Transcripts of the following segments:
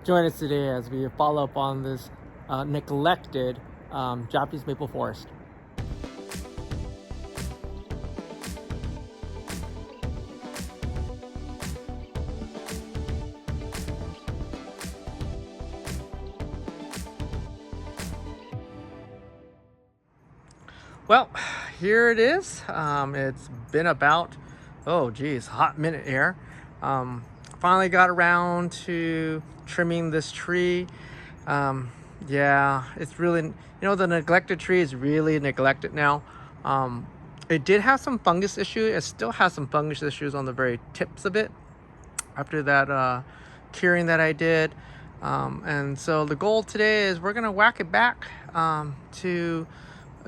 Join us today as we follow up on this neglected Japanese maple forest. Well, here it is. It's been about, oh geez, hot minute here. Finally got around to trimming this tree. Yeah, it's really, the neglected tree is really neglected now. It did have some fungus issue. It still has some fungus issues on the very tips of it after that curing that I did. And so the goal today is we're gonna whack it back to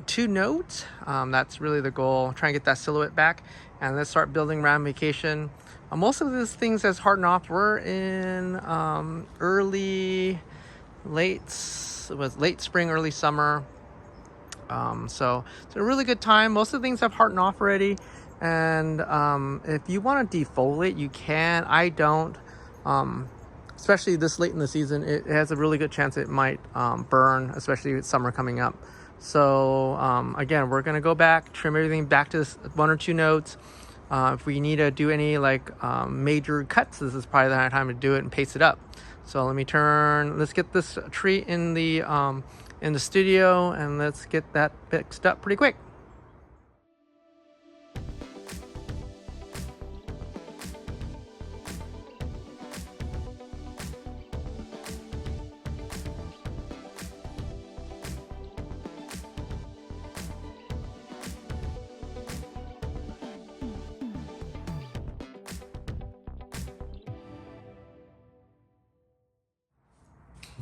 2 nodes. That's really the goal. Try and get that silhouette back, and let's start building ramification. Most of these things that's hardened off were in late spring, early summer. So it's a really good time. Most of the things have hardened off already, and if you want to defoliate, you can. I don't. Especially this late in the season, it has a really good chance it might burn, especially with summer coming up. So again, we're gonna go back, trim everything back to this 1 or 2 nodes. If we need to do any major cuts, this is probably the time to do it and paste it up. So let's get this tree in the studio, and let's get that fixed up pretty quick.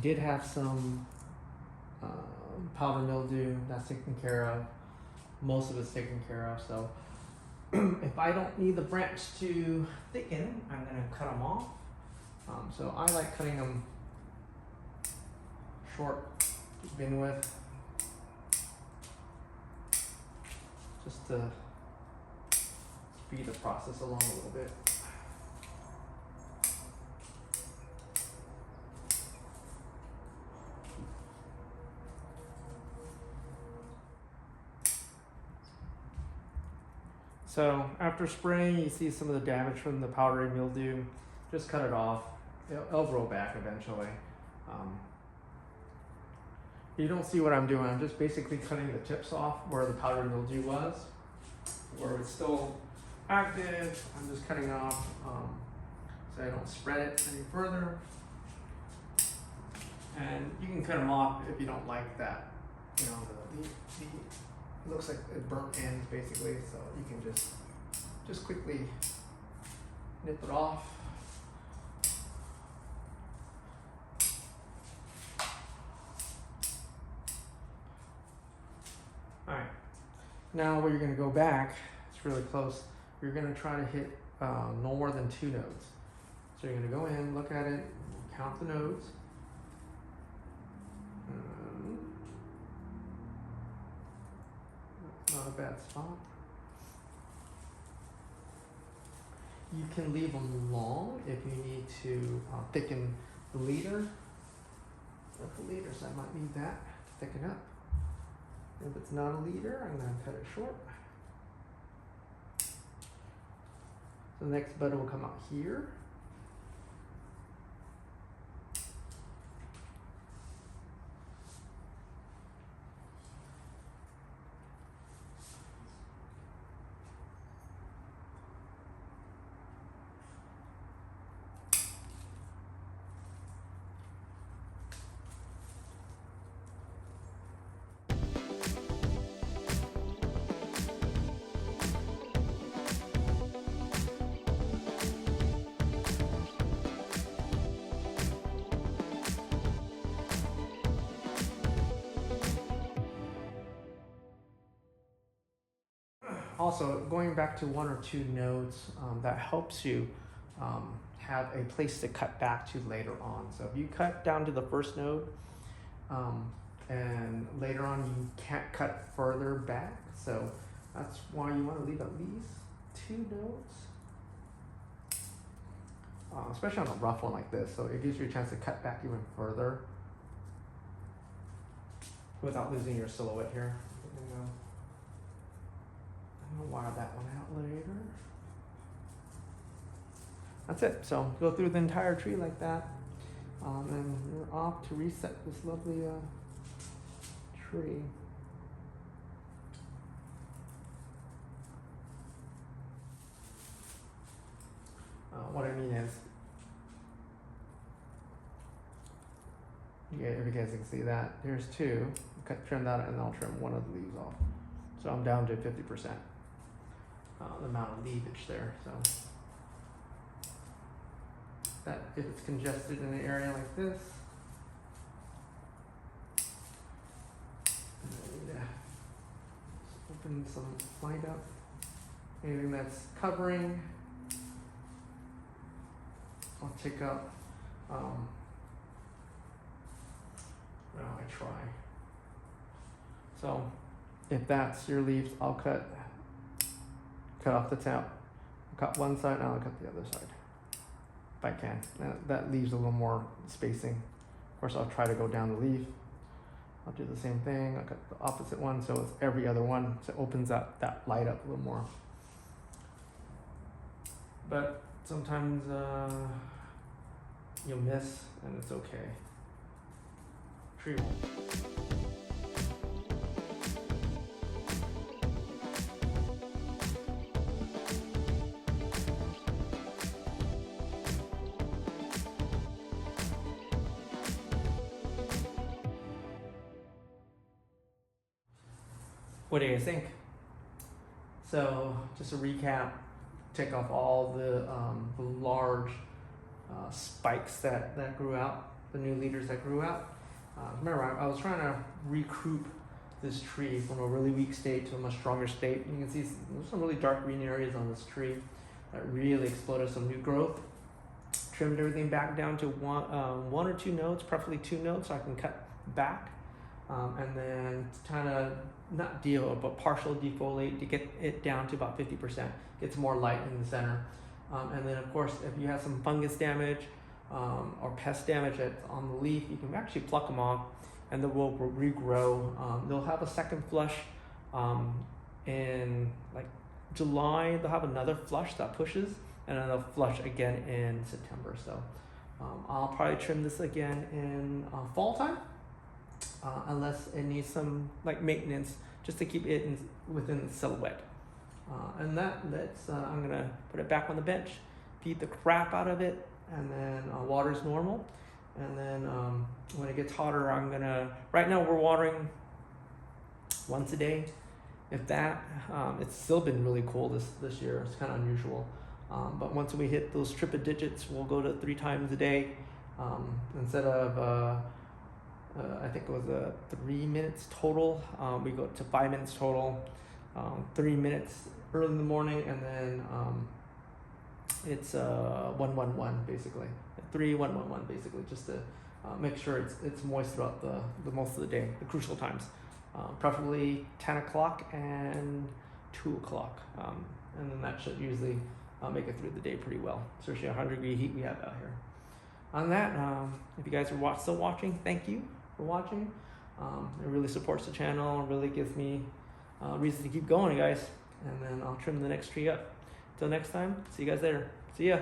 Did have some powder mildew that's taken care of. Most of it's taken care of. So if I don't need the branch to thicken, I'm gonna cut them off. So I like cutting them short to begin with, just to speed the process along a little bit. So after spraying, you see some of the damage from the powdery mildew. Just cut it off. It'll grow back eventually. You don't see what I'm doing. I'm just basically cutting the tips off where the powdery mildew was. Where it's still active, I'm just cutting off so I don't spread it any further. And you can cut them off if you don't like that. It looks like it burnt ends basically, so you can just quickly nip it off. All right, now where you're going to go back, it's really close. You're going to try to hit no more than 2 nodes. So you're going to go in, look at it, count the nodes. Not a bad spot. You can leave them long if you need to thicken the leader. Or the leader, so I might need that to thicken up. If it's not a leader, I'm going to cut it short. So the next bud will come out here. Also, going back to 1 or 2 nodes, that helps you have a place to cut back to later on. So if you cut down to the first node, and later on you can't cut further back, so that's why you want to leave at least 2 nodes. especially on a rough one like this. So it gives you a chance to cut back even further without losing your silhouette here. I'm gonna wire that one out later. That's it. So go through the entire tree like that, and you're off to reset this lovely tree. What I mean is, if you guys can see that, here's two. Trim that, and I'll trim one of the leaves off. So I'm down to 50%. The amount of leafage there. So that if it's congested in an area like this, just open some light up. Anything that's covering, I'll take up. Well, I try. So if that's your leaves, I'll cut off the top. Cut one side, and I'll cut the other side if I can. That leaves a little more spacing. Of course, I'll try to go down the leaf. I'll do the same thing. I'll cut the opposite one, so it's every other one, so it opens up that light up a little more. But sometimes you'll miss, and it's okay. Tree won't. What do you guys think? So just a recap, take off all the large spikes that grew out, the new leaders that grew out. Remember, I was trying to recruit this tree from a really weak state to a much stronger state. You can see there's some really dark green areas on this tree that really exploded some new growth. Trimmed everything back down to one or two nodes, preferably 2 nodes, so I can cut back. And then kind of not but partial defoliate to get it down to about 50%. Gets more light in the center. And then of course, if you have some fungus damage or pest damage that's on the leaf, you can actually pluck them off, and they will regrow. They'll have a second flush in like July. They'll have another flush that pushes, and then they'll flush again in September. So I'll probably trim this again in fall time. Unless it needs some like maintenance just to keep it within the silhouette. And that's I'm gonna put it back on the bench, feed the crap out of it, and then water's normal. And then when it gets hotter, right now we're watering once a day, if that. It's still been really cool this year. It's kind of unusual. But once we hit those triple digits, we'll go to 3 times a day instead of I think it was 3 minutes total. We go to 5 minutes total. 3 minutes early in the morning, and then it's 1-1-1 basically. 3-1-1-1 basically, just to make sure it's moist throughout the most of the day, the crucial times. Preferably 10 o'clock and 2 o'clock, and then that should usually make it through the day pretty well, especially 100-degree heat we have out here. On that, if you guys are still watching, thank you for watching. It really supports the channel, really gives me reason to keep going, guys. And then I'll trim the next tree up. Until next time, see you guys later. See ya.